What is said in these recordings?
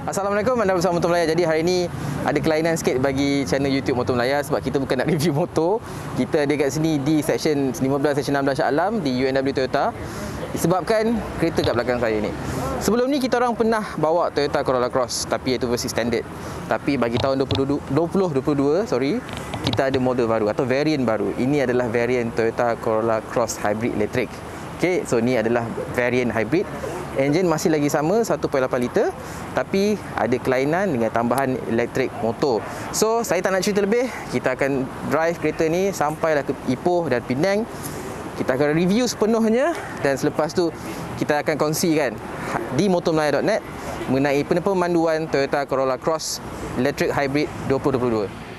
Assalamualaikum, anda bersama Motor Melaya. Jadi hari ini ada kelainan sikit bagi channel YouTube Motor Melaya sebab kita bukan nak review motor. Kita ada kat sini di section 15, section 16 Shah Alam di UNW Toyota. Disebabkan kereta kat belakang saya ni. Sebelum ni kita orang pernah bawa Toyota Corolla Cross, tapi iaitu versi standard. Tapi bagi tahun 2022, kita ada model baru atau variant baru. Ini adalah variant Toyota Corolla Cross Hybrid Electric. Okay, so ni adalah variant hybrid. Enjin masih lagi sama 1.8 liter, tapi ada kelainan dengan tambahan elektrik motor. So saya tak nak cerita lebih, kita akan drive kereta ni sampailah ke Ipoh dan Penang. Kita akan review sepenuhnya dan selepas tu kita akan kongsikan di motormelaya.net mengenai pemanduan Toyota Corolla Cross Electric Hybrid 2022.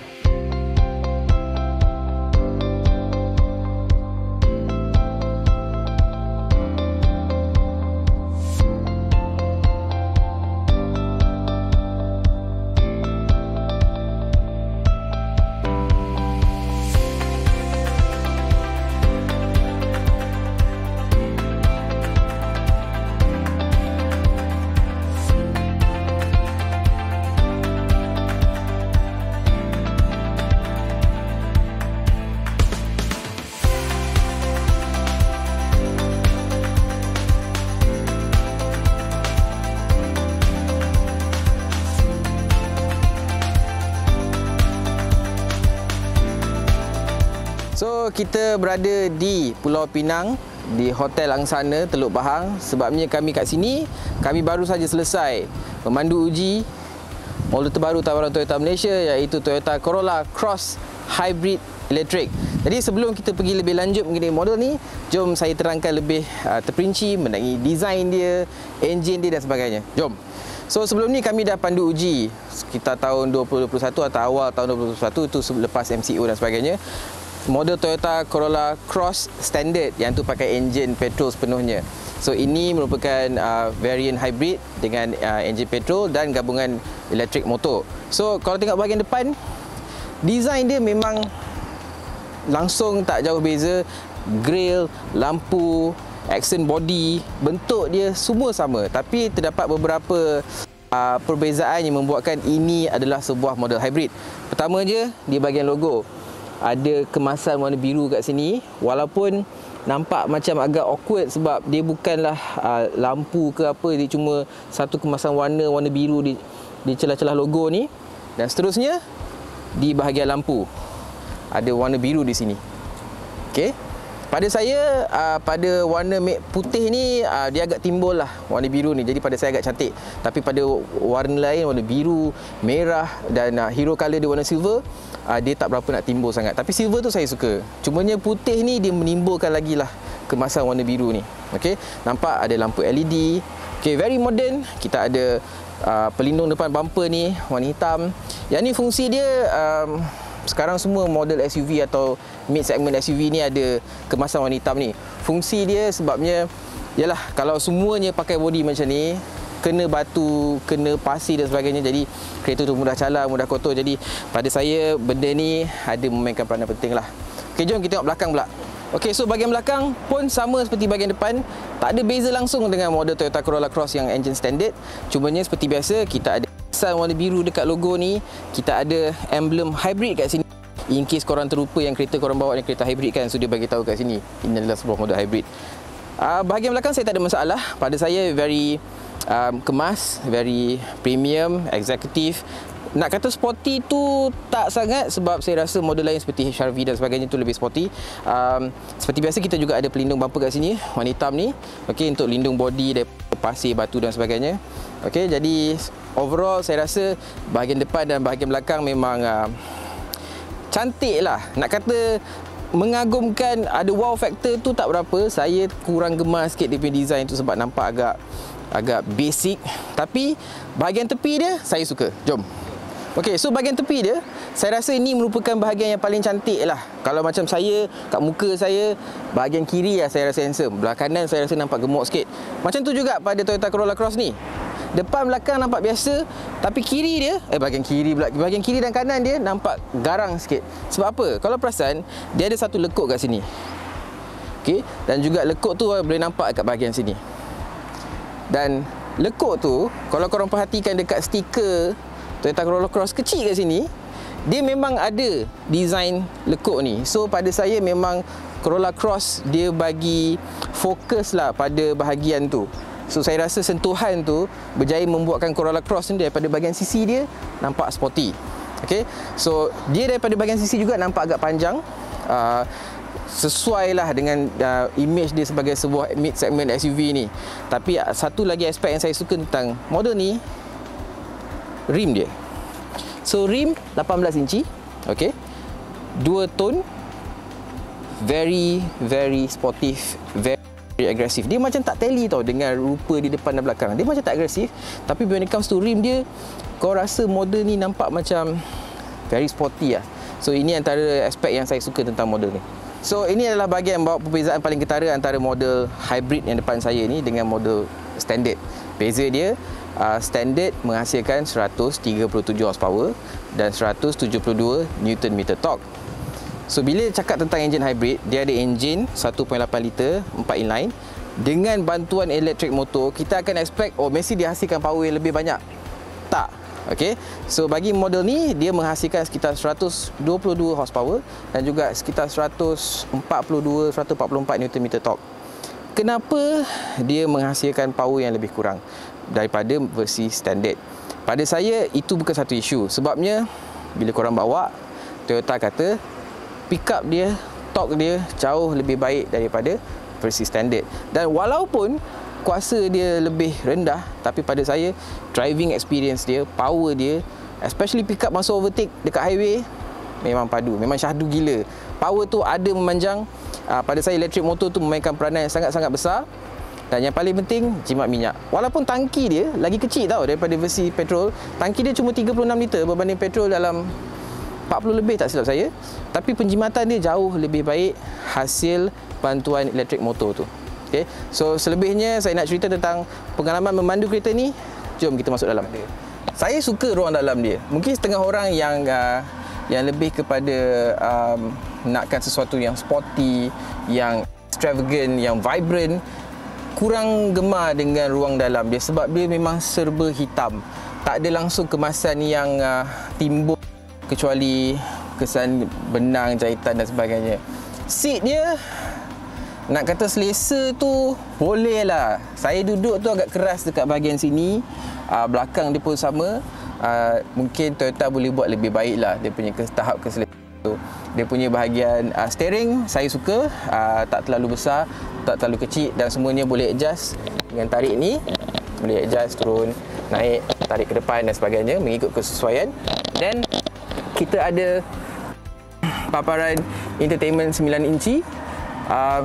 So kita berada di Pulau Pinang di Hotel Angsana Teluk Bahang. Sebabnya kami kat sini, kami baru saja selesai memandu uji model terbaru tawaran Toyota Malaysia, iaitu Toyota Corolla Cross Hybrid Electric. Jadi sebelum kita pergi lebih lanjut mengenai model ni, jom saya terangkan lebih terperinci mengenai design dia, enjin dia dan sebagainya. Jom. So sebelum ni kami dah pandu uji sekitar tahun 2021 atau awal tahun 2021, itu lepas MCO dan sebagainya. Model Toyota Corolla Cross Standard yang tu pakai enjin petrol sepenuhnya. So ini merupakan variant hybrid dengan enjin petrol dan gabungan elektrik motor. So kalau tengok bahagian depan, design dia memang langsung tak jauh beza. Grill, lampu, accent body, bentuk dia semua sama. Tapi terdapat beberapa perbezaan yang membuatkan ini adalah sebuah model hybrid. Pertama je, di bahagian logo ada kemasan warna biru kat sini, walaupun nampak macam agak awkward sebab dia bukanlah lampu ke apa, dia cuma satu kemasan warna biru di celah-celah logo ni. Dan seterusnya di bahagian lampu ada warna biru di sini. Okey. Pada saya, pada warna putih ni, dia agak timbul lah warna biru ni. Jadi pada saya agak cantik. Tapi pada warna lain, warna biru, merah dan hero color dia warna silver, dia tak berapa nak timbul sangat. Tapi silver tu saya suka. Cumanya putih ni dia menimbulkan lagi lah kemasan warna biru ni. Okey, nampak ada lampu LED. Okey, very modern. Kita ada pelindung depan bumper ni warna hitam. Yang ni fungsi dia, sekarang semua model SUV atau mid segment SUV ni ada kemasan warna hitam ni. Fungsi dia sebabnya yalah, kalau semuanya pakai body macam ni, kena batu, kena pasir dan sebagainya, jadi kereta tu mudah calar, mudah kotor. Jadi pada saya benda ni ada memainkan peranan penting lah. Okey, jom kita tengok belakang pula. Okey, so bahagian belakang pun sama seperti bahagian depan. Tak ada beza langsung dengan model Toyota Corolla Cross yang engine standard. Cumanya seperti biasa, kita ada warna biru dekat logo ni. Kita ada emblem hybrid kat sini. In case korang terlupa yang kereta korang bawa ni kereta hybrid kan, so dia bagi tahu kat sini ini adalah sebuah model hybrid. Bahagian belakang saya tak ada masalah. Pada saya very kemas, very premium, executive. Nak kata sporty tu tak sangat sebab saya rasa model lain seperti HRV dan sebagainya tu lebih sporty. Seperti biasa kita juga ada pelindung bumper kat sini warna hitam ni. Okey, untuk lindung body dari pasir, batu dan sebagainya. Okey, jadi overall saya rasa bahagian depan dan bahagian belakang memang cantik lah. Nak kata mengagumkan, ada wow factor tu tak berapa. Saya kurang gemar sikit dia punya design tu sebab nampak agak basic. Tapi bahagian tepi dia saya suka. Jom. Okey, so bahagian tepi dia, saya rasa ini merupakan bahagian yang paling cantik lah. Kalau macam saya, kat muka saya, bahagian kiri lah saya rasa handsome. Belah kanan saya rasa nampak gemuk sikit. Macam tu juga pada Toyota Corolla Cross ni. Depan belakang nampak biasa, tapi kiri dia, bahagian kiri dan kanan dia nampak garang sikit. Sebab apa? Kalau perasan, dia ada satu lekuk kat sini. Okey, dan juga lekuk tu boleh nampak kat bahagian sini. Dan lekuk tu, kalau korang perhatikan dekat stiker Toyota Corolla Cross kecil kat sini, dia memang ada design lekuk ni. So pada saya memang Corolla Cross dia bagi fokus lah pada bahagian tu. So saya rasa sentuhan tu berjaya membuatkan Corolla Cross ni daripada bahagian sisi dia nampak sporty. Okay, so dia daripada bahagian sisi juga nampak agak panjang, sesuai lah dengan image dia sebagai sebuah mid segment SUV ni. Tapi satu lagi aspek yang saya suka tentang model ni, rim dia. So rim 18 inci, okay, 2 tone, very sportif, very agresif. Dia macam tak tally tau dengan rupa di depan dan belakang. Dia macam tak agresif, tapi when it comes to rim dia, kau rasa model ni nampak macam very sporty lah. So ini antara aspek yang saya suka tentang model ni. So ini adalah bahagian bawa perbezaan paling ketara antara model hybrid yang depan saya ni dengan model standard. Beza dia, standard menghasilkan 137 horsepower dan 172 Nm torque. So bila cakap tentang enjin hybrid, dia ada enjin 1.8 liter 4 inline dengan bantuan elektrik motor. Kita akan expect mesti dihasilkan power yang lebih banyak. Tak. Okey. So bagi model ni dia menghasilkan sekitar 122 horsepower dan juga sekitar 144 Nm torque. Kenapa dia menghasilkan power yang lebih kurang daripada versi standard? Pada saya itu bukan satu isu. Sebabnya bila korang bawa, Toyota kata pickup dia, torque dia jauh lebih baik daripada versi standard. Dan walaupun kuasa dia lebih rendah, tapi pada saya driving experience dia, power dia, especially pickup masuk overtake dekat highway, memang padu, memang syahdu gila. Power tu ada memanjang. Pada saya elektrik motor tu memainkan peranan yang sangat-sangat besar. Dan yang paling penting, jimat minyak. Walaupun tangki dia lagi kecil tau daripada versi petrol. Tangki dia cuma 36 liter berbanding petrol dalam 40 lebih tak silap saya. Tapi penjimatan dia jauh lebih baik hasil bantuan elektrik motor tu. Okay. So selebihnya saya nak cerita tentang pengalaman memandu kereta ni. Jom kita masuk dalam. Saya suka ruang dalam dia. Mungkin setengah orang yang lebih kepada nakkan sesuatu yang sporty, yang extravagant, yang vibrant, kurang gemar dengan ruang dalam dia sebab dia memang serba hitam. Tak ada langsung kemasan yang timbul kecuali kesan benang, jahitan dan sebagainya. Seat dia, nak kata selesa tu boleh lah. Saya duduk tu agak keras dekat bahagian sini. Belakang dia pun sama. Mungkin Toyota boleh buat lebih baik lah dia punya tahap keselesaan tu. Dia punya bahagian steering saya suka, tak terlalu besar, tak terlalu kecil dan semuanya boleh adjust. Dengan tarik ni boleh adjust, turun, naik, tarik ke depan dan sebagainya mengikut kesesuaian. Dan kita ada paparan entertainment 9 inci.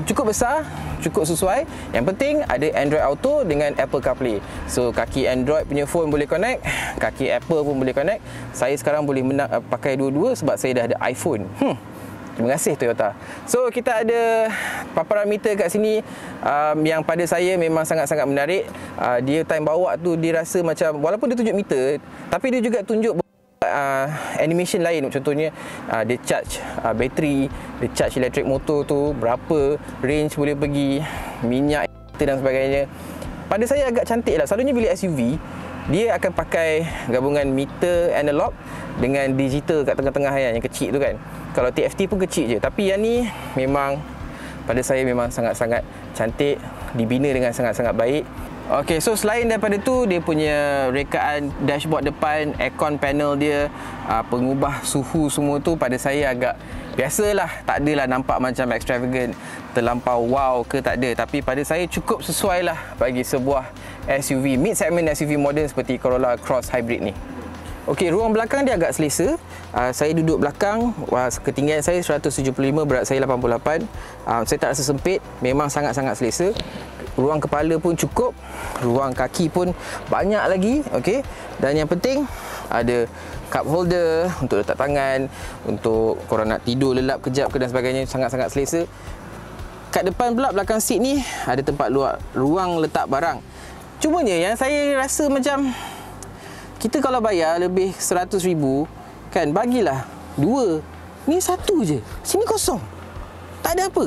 Cukup besar, cukup sesuai. Yang penting ada Android Auto dengan Apple CarPlay. So kaki Android punya phone boleh connect, kaki Apple pun boleh connect. Saya sekarang boleh pakai dua-dua sebab saya dah ada iPhone. Terima kasih Toyota. So kita ada paparan meter kat sini yang pada saya memang sangat-sangat menarik. Dia time bawa tu dia rasa macam, walaupun dia tunjuk meter, tapi dia juga tunjuk animation lain. Contohnya dia charge bateri, dia charge elektrik motor tu, berapa range boleh pergi, minyak dan sebagainya. Pada saya agak cantik lah. Selalunya bila SUV dia akan pakai gabungan meter analog dengan digital kat tengah-tengah yang kecil tu kan. Kalau TFT pun kecil je, tapi yang ni memang pada saya memang sangat-sangat cantik, dibina dengan sangat-sangat baik. Okey, so selain daripada tu, dia punya rekaan dashboard depan, aircon panel dia, pengubah suhu semua tu pada saya agak biasalah. Tak adalah nampak macam extravagant, terlampau wow ke, tak ada. Tapi pada saya cukup sesuai lah bagi sebuah SUV, mid segment SUV moden seperti Corolla Cross Hybrid ni. Okey, ruang belakang dia agak selesa. Saya duduk belakang, ketinggian saya 175, berat saya 88. Saya tak rasa sempit, memang sangat-sangat selesa. Ruang kepala pun cukup, ruang kaki pun banyak lagi. Okey, dan yang penting ada cup holder untuk letak tangan, untuk korang nak tidur lelap kejap ke dan sebagainya, sangat-sangat selesa. Kat depan pula, belakang seat ni ada tempat ruang letak barang. Cumanya yang saya rasa macam, kita kalau bayar lebih 100,000 kan, bagilah dua. Ni satu je, sini kosong, tak ada apa.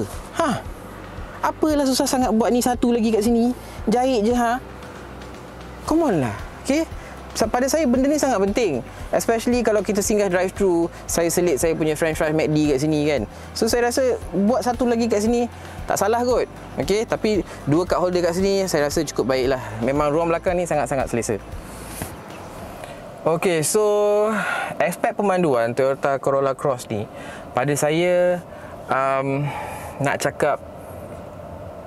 Apalah susah sangat buat ni satu lagi kat sini, jahit je. come on lah. Okay, pada saya benda ni sangat penting, especially kalau kita singgah drive thru. Saya selit saya punya french fries McD kat sini kan, so saya rasa buat satu lagi kat sini tak salah kot. Okay, tapi 2 cup holder kat sini saya rasa cukup baik lah. Memang ruang belakang ni sangat-sangat selesa. Okay, so aspek pemanduan Toyota Corolla Cross ni pada saya nak cakap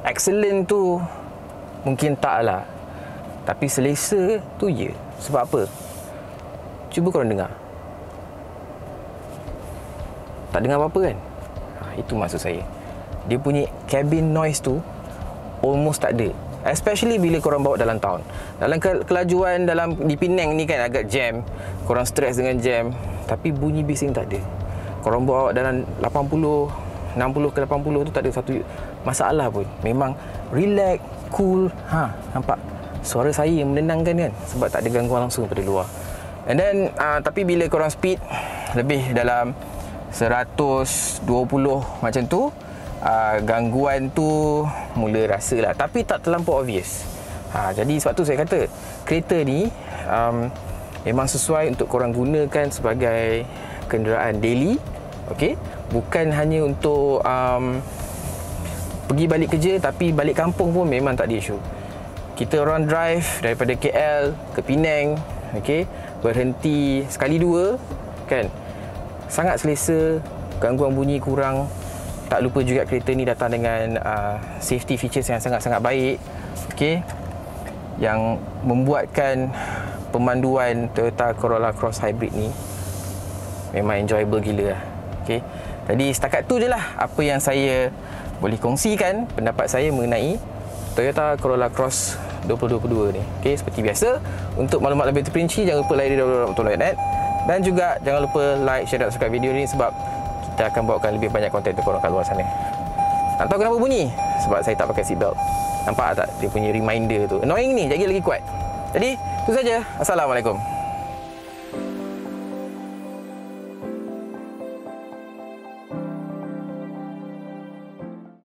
excellent tu mungkin tak lah, tapi selesa tu ya. Sebab apa? Cuba korang dengar. Tak dengar apa-apa kan? Itu maksud saya. Dia punya cabin noise tu almost tak ada. Especially bila korang bawa dalam town. Dalam kelajuan di Penang ni kan agak jam, korang stres dengan jam, tapi bunyi bising tak ada. Korang bawa dalam 80, 60 ke 80 tu tak ada satu masalah pun. Memang relax, cool. Nampak? Suara saya yang menenangkan kan, sebab tak ada gangguan langsung pada luar. And then tapi bila korang speed lebih dalam 120 macam tu, gangguan tu mula rasa lah, tapi tak terlampau obvious. Jadi sebab tu saya kata kereta ni memang sesuai untuk korang gunakan sebagai kenderaan daily. Okay, bukan hanya untuk pergi balik kerja, tapi balik kampung pun memang tak ada isu. Kita orang drive daripada KL ke Penang, okay, berhenti sekali dua kan, sangat selesa, gangguan bunyi kurang. Tak lupa juga kereta ni datang dengan safety features yang sangat-sangat baik, okay, yang membuatkan pemanduan Toyota Corolla Cross Hybrid ni memang enjoyable gila lah. Okay, jadi setakat tu je lah apa yang saya boleh kongsikan pendapat saya mengenai Toyota Corolla Cross 2022 ni. Okay, seperti biasa, untuk maklumat lebih terperinci jangan lupa like www.toyota.net, dan juga jangan lupa like, share dan subscribe video ni sebab kita akan bawakan lebih banyak konten untuk korang kat luar sana. Nak tahu kenapa bunyi? Sebab saya tak pakai seatbelt. Nampak tak dia punya reminder tu? Annoying ni, jadi lagi kuat. Jadi, itu saja. Assalamualaikum.